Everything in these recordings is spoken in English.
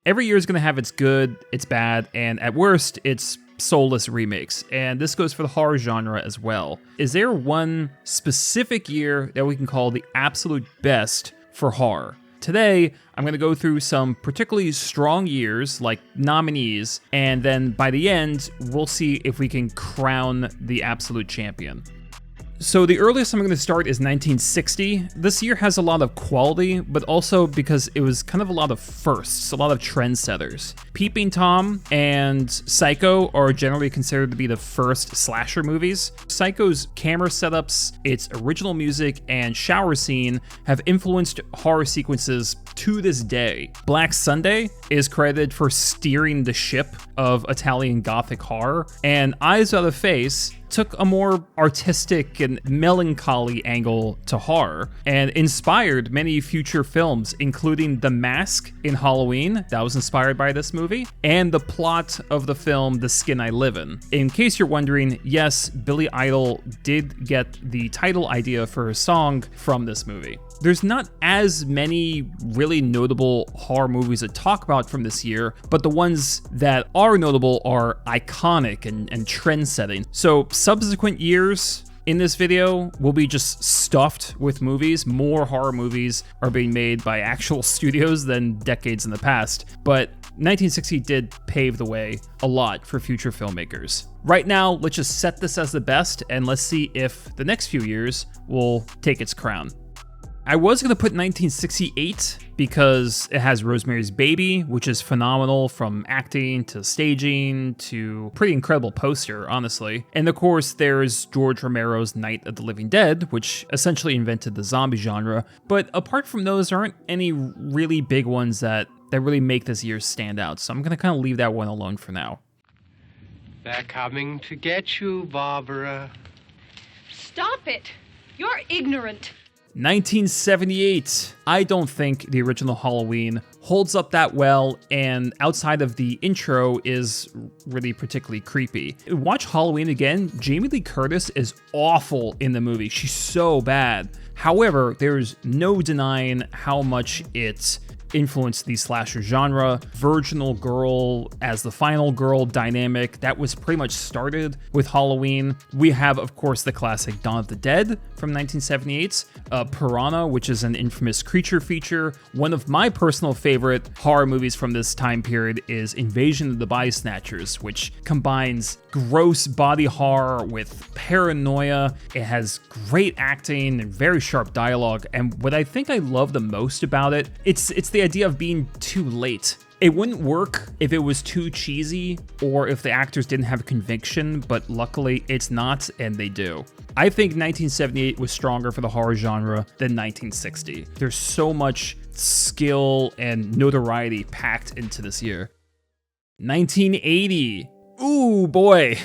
Every year is going to have its good, its bad, and at worst, its soulless remakes, and this goes for the horror genre as well. Is there one specific year that we can call the absolute best for horror? Today, I'm going to go through some particularly strong years, like nominees, and then by the end, we'll see if we can crown the absolute champion. So the earliest I'm going to start is 1960. This year has a lot of quality, but also because it was kind of a lot of firsts, a lot of trendsetters. Peeping Tom and Psycho are generally considered to be the first slasher movies. Psycho's camera setups, its original music, and shower scene have influenced horror sequences to this day. Black Sunday is credited for steering the ship of Italian Gothic horror, and Eyes Without a Face took a more artistic and melancholy angle to horror and inspired many future films, including The Mask in Halloween, that was inspired by this movie, and the plot of the film The Skin I Live In. In case you're wondering, yes, Billy Idol did get the title idea for a song from this movie. There's not as many really notable horror movies to talk about from this year, but the ones that are notable are iconic and trend-setting. So subsequent years in this video will be just stuffed with movies. More horror movies are being made by actual studios than decades in the past, but 1960 did pave the way a lot for future filmmakers. Right now, let's just set this as the best, and let's see if the next few years will take its crown. I was going to put 1968 because it has Rosemary's Baby, which is phenomenal from acting to staging to pretty incredible poster, honestly. And of course, there's George Romero's Night of the Living Dead, which essentially invented the zombie genre. But apart from those, there aren't any really big ones that really make this year stand out. So I'm going to kind of leave that one alone for now. They're coming to get you, Barbara. Stop it! You're ignorant. 1978. I don't think the original Halloween holds up that well, and outside of the intro is really particularly creepy. Watch Halloween again. Jamie Lee Curtis is awful in the movie. She's so bad. However, there's no denying how much it influenced the slasher genre. Virginal girl as the final girl dynamic, that was pretty much started with Halloween. We have, of course, the classic Dawn of the Dead from 1978, Piranha, which is an infamous creature feature. One of my personal favorite horror movies from this time period is Invasion of the Body Snatchers, which combines gross body horror with paranoia. It has great acting and very sharp dialogue, and what I think I love the most about it, it's the idea of being too late. It wouldn't work if it was too cheesy or if the actors didn't have conviction, but luckily it's not, and they do. I think 1978 was stronger for the horror genre than 1960. There's so much skill and notoriety packed into this year. 1980. Ooh, boy.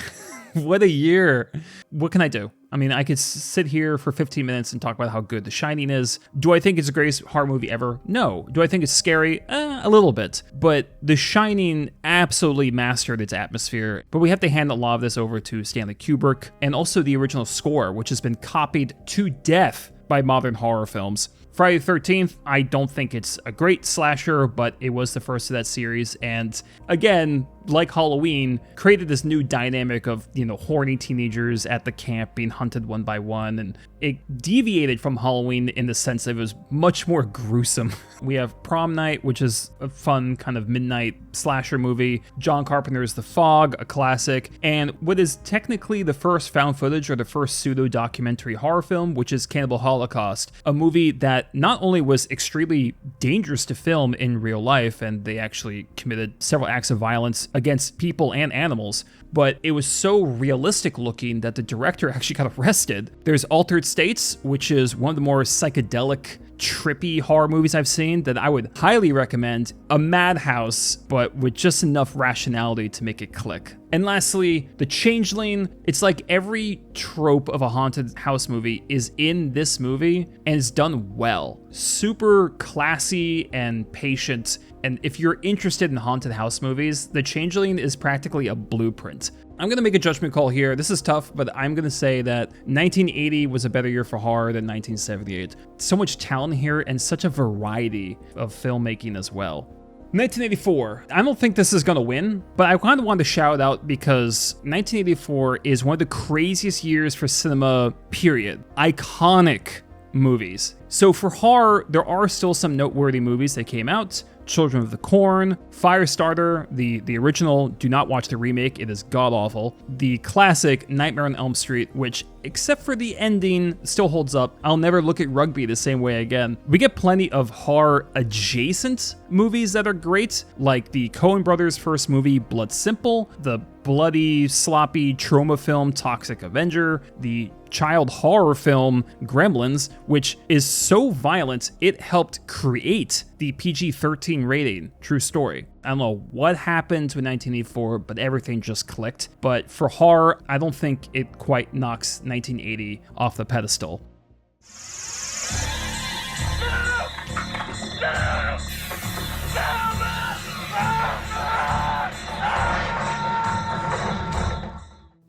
What a year. What can I do? I mean, I could sit here for 15 minutes and talk about how good The Shining is. Do I think it's the greatest horror movie ever? No. Do I think it's scary? A little bit. But The Shining absolutely mastered its atmosphere. But we have to hand a lot of this over to Stanley Kubrick, and also the original score, which has been copied to death by modern horror films. Friday the 13th, I don't think it's a great slasher, but it was the first of that series, and again, like Halloween, created this new dynamic of, horny teenagers at the camp being hunted one by one, and it deviated from Halloween in the sense that it was much more gruesome. We have Prom Night, which is a fun kind of midnight slasher movie. John Carpenter's The Fog, a classic, and what is technically the first found footage or the first pseudo-documentary horror film, which is Cannibal Holocaust, a movie that not only was extremely dangerous to film in real life, and they actually committed several acts of violence against people and animals, but it was so realistic looking that the director actually got arrested. There's Altered States, which is one of the more psychedelic, trippy horror movies I've seen that I would highly recommend. A madhouse, but with just enough rationality to make it click. And lastly, The Changeling. It's like every trope of a haunted house movie is in this movie, and it's done well. Super classy and patient. And if you're interested in haunted house movies, The Changeling is practically a blueprint. I'm going to make a judgment call here. This is tough, but I'm going to say that 1980 was a better year for horror than 1978. So much talent here and such a variety of filmmaking as well. 1984. I don't think this is going to win, but I kind of wanted to shout it out because 1984 is one of the craziest years for cinema, period. Iconic movies. So for horror, there are still some noteworthy movies that came out. Children of the Corn, Firestarter, the original, do not watch the remake, it is god-awful. The classic Nightmare on Elm Street, which, except for the ending, still holds up. I'll never look at rugby the same way again. We get plenty of horror-adjacent movies that are great, like the Coen brothers' first movie, Blood Simple, the bloody, sloppy trauma film Toxic Avenger, the child horror film Gremlins, which is so violent it helped create the PG-13 rating. True story. I don't know what happened to 1984, but everything just clicked. But for horror, I don't think it quite knocks 1980 off the pedestal.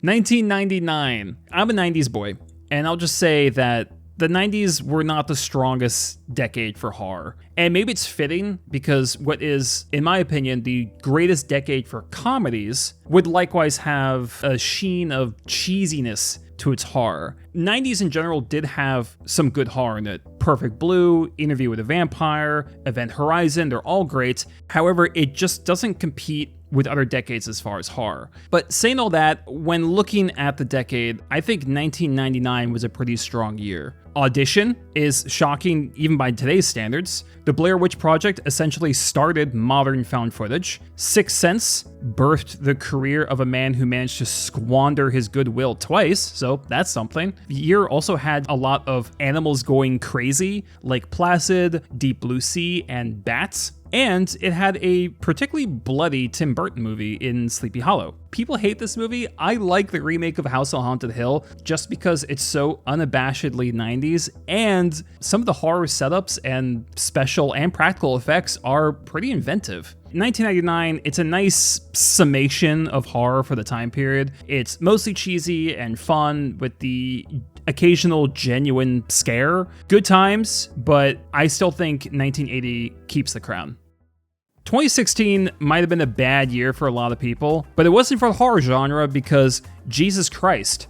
$1999. I'm a 90s boy, and I'll just say that the 90s were not the strongest decade for horror. And maybe it's fitting because what is, in my opinion, the greatest decade for comedies would likewise have a sheen of cheesiness to its horror. 90s in general did have some good horror in it. Perfect Blue, Interview with a Vampire, Event Horizon, they're all great. However, it just doesn't compete with other decades as far as horror. But saying all that, when looking at the decade, I think 1999 was a pretty strong year. Audition is shocking even by today's standards. The Blair Witch Project essentially started modern found footage. Sixth Sense birthed the career of a man who managed to squander his goodwill twice, so that's something. The year also had a lot of animals going crazy, like Placid, Deep Blue Sea, and Bats. And it had a particularly bloody Tim Burton movie in Sleepy Hollow. People hate this movie. I like the remake of House on Haunted Hill just because it's so unabashedly 90s, and some of the horror setups and special and practical effects are pretty inventive. 1999, it's a nice summation of horror for the time period. It's mostly cheesy and fun with the occasional genuine scare. Good times, but I still think 1980 keeps the crown. 2016 might have been a bad year for a lot of people, but it wasn't for the horror genre because Jesus Christ.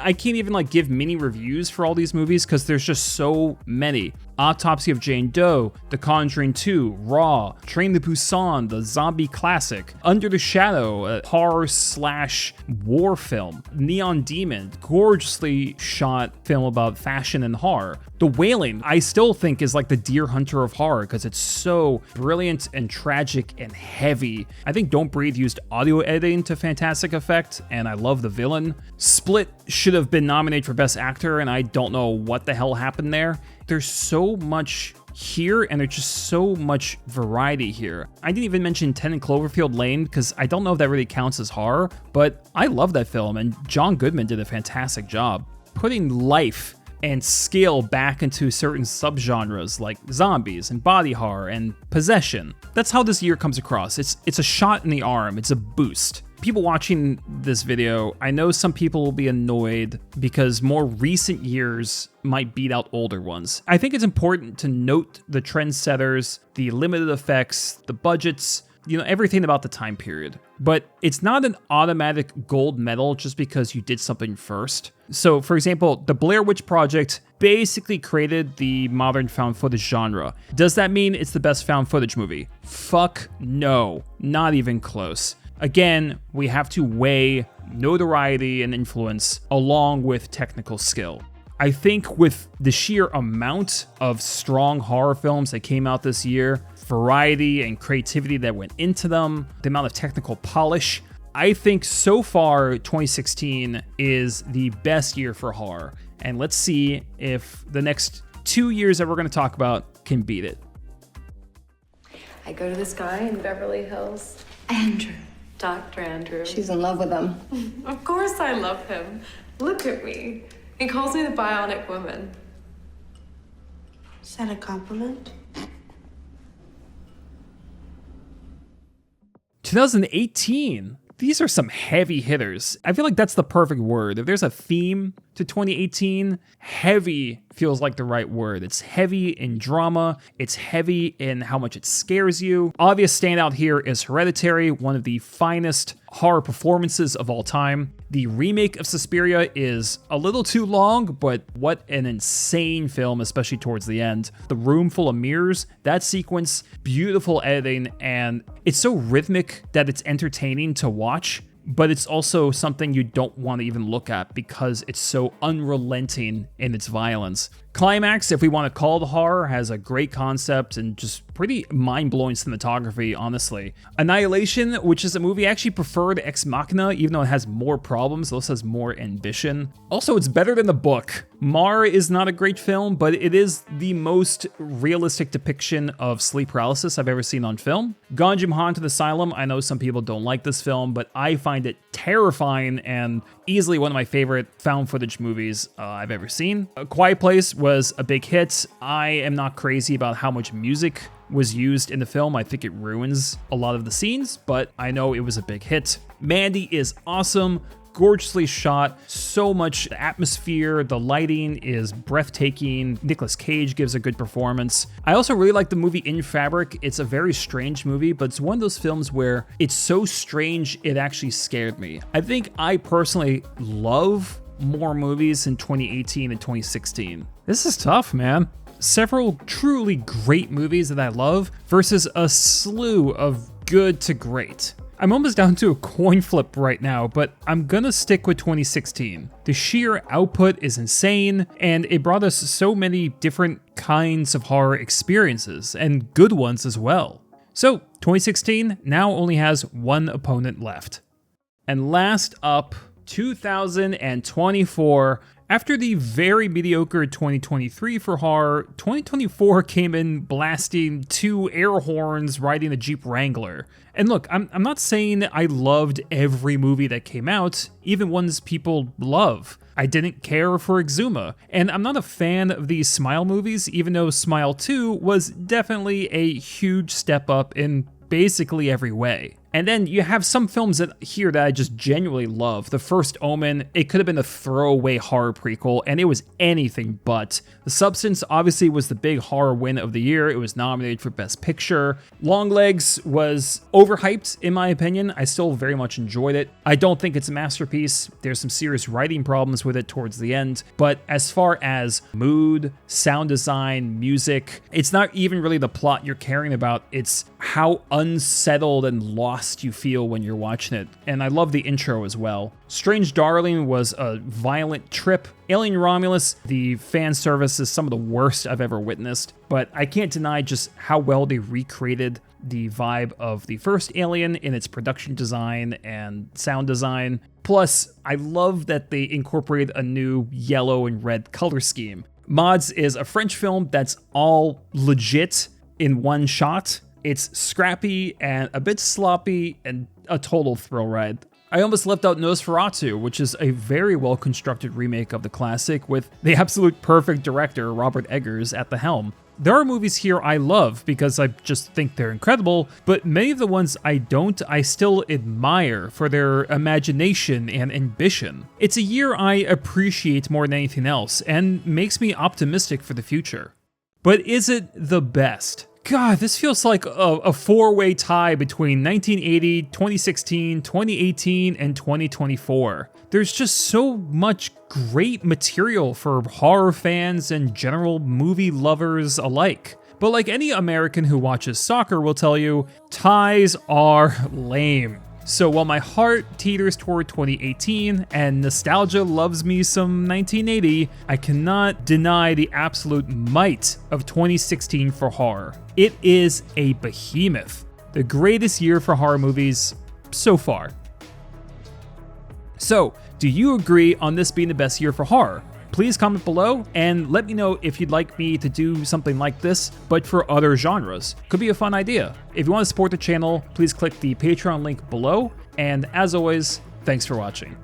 I can't even give mini reviews for all these movies because there's just so many. Autopsy of Jane Doe, The Conjuring 2, Raw, Train to Busan, the zombie classic, Under the Shadow, a horror/war film, Neon Demon, gorgeously shot film about fashion and horror. The Wailing, I still think is like the Deer Hunter of horror because it's so brilliant and tragic and heavy. I think Don't Breathe used audio editing to fantastic effect, and I love the villain. Split should have been nominated for Best Actor, and I don't know what the hell happened there. There's so much here, and there's just so much variety here. I didn't even mention 10 and Cloverfield Lane because I don't know if that really counts as horror, but I love that film, and John Goodman did a fantastic job. Putting life and scale back into certain subgenres like zombies and body horror and possession. That's how this year comes across. It's a shot in the arm, it's a boost. People watching this video, I know some people will be annoyed because more recent years might beat out older ones. I think it's important to note the trendsetters, the limited effects, the budgets, everything about the time period. But it's not an automatic gold medal just because you did something first. So, for example, the Blair Witch Project basically created the modern found footage genre. Does that mean it's the best found footage movie? Fuck no, not even close. Again, we have to weigh notoriety and influence along with technical skill. I think with the sheer amount of strong horror films that came out this year, variety and creativity that went into them, the amount of technical polish, I think so far 2016 is the best year for horror. And let's see if the next 2 years that we're going to talk about can beat it. I go to this guy in Beverly Hills. Andrew. Dr. Andrew. She's in love with him. Of course I love him. Look at me. He calls me the bionic woman. Is that a compliment? 2018. These are some heavy hitters. I feel like that's the perfect word. If there's a theme to 2018, heavy feels like the right word. It's heavy in drama. It's heavy in how much it scares you. Obvious standout here is Hereditary, one of the finest horror performances of all time. The remake of Suspiria is a little too long, but what an insane film, especially towards the end. The Room Full of Mirrors, that sequence, beautiful editing, and it's so rhythmic that it's entertaining to watch, but it's also something you don't want to even look at because it's so unrelenting in its violence. Climax, if we want to call it horror, has a great concept and just pretty mind-blowing cinematography, honestly. Annihilation, which is a movie I actually prefer to Ex Machina, even though it has more problems, this has more ambition. Also, it's better than the book. Mar is not a great film, but it is the most realistic depiction of sleep paralysis I've ever seen on film. Ganjim Haunted Asylum, I know some people don't like this film, but I find it terrifying and easily one of my favorite found footage movies I've ever seen. A Quiet Place was a big hit. I am not crazy about how much music was used in the film. I think it ruins a lot of the scenes, but I know it was a big hit. Mandy is awesome, gorgeously shot, so much atmosphere, the lighting is breathtaking, Nicolas Cage gives a good performance. I also really like the movie In Fabric. It's a very strange movie, but it's one of those films where it's so strange it actually scared me. I think I personally love more movies in 2018 and 2016. This is tough, man. Several truly great movies that I love versus a slew of good to great. I'm almost down to a coin flip right now, but I'm gonna stick with 2016. The sheer output is insane, and it brought us so many different kinds of horror experiences, and good ones as well. So, 2016 now only has one opponent left. And last up, 2024. After the very mediocre 2023 for horror, 2024 came in blasting 2 air horns riding a Jeep Wrangler. And look, I'm not saying I loved every movie that came out, even ones people love. I didn't care for Exuma, and I'm not a fan of these Smile movies, even though Smile 2 was definitely a huge step up in basically every way. And then you have some films here that I just genuinely love. The first Omen, it could have been a throwaway horror prequel, and it was anything but. The Substance obviously was the big horror win of the year. It was nominated for Best Picture. Longlegs was overhyped, in my opinion. I still very much enjoyed it. I don't think it's a masterpiece. There's some serious writing problems with it towards the end. But as far as mood, sound design, music, it's not even really the plot you're caring about. It's how unsettled and lost you feel when you're watching it. And I love the intro as well. Strange Darling was a violent trip. Alien Romulus, the fan service is some of the worst I've ever witnessed, but I can't deny just how well they recreated the vibe of the first Alien in its production design and sound design. Plus, I love that they incorporated a new yellow and red color scheme. Mods is a French film that's all legit in one shot. It's scrappy and a bit sloppy and a total thrill ride. I almost left out Nosferatu, which is a very well-constructed remake of the classic with the absolute perfect director, Robert Eggers, at the helm. There are movies here I love because I just think they're incredible, but many of the ones I don't, I still admire for their imagination and ambition. It's a year I appreciate more than anything else and makes me optimistic for the future. But is it the best? God, this feels like a four-way tie between 1980, 2016, 2018, and 2024. There's just so much great material for horror fans and general movie lovers alike. But like any American who watches soccer will tell you, ties are lame. So while my heart teeters toward 2018 and nostalgia loves me some 1980, I cannot deny the absolute might of 2016 for horror. It is a behemoth. The greatest year for horror movies so far. So, do you agree on this being the best year for horror? Please comment below and let me know if you'd like me to do something like this, but for other genres. Could be a fun idea. If you want to support the channel, please click the Patreon link below. And as always, thanks for watching.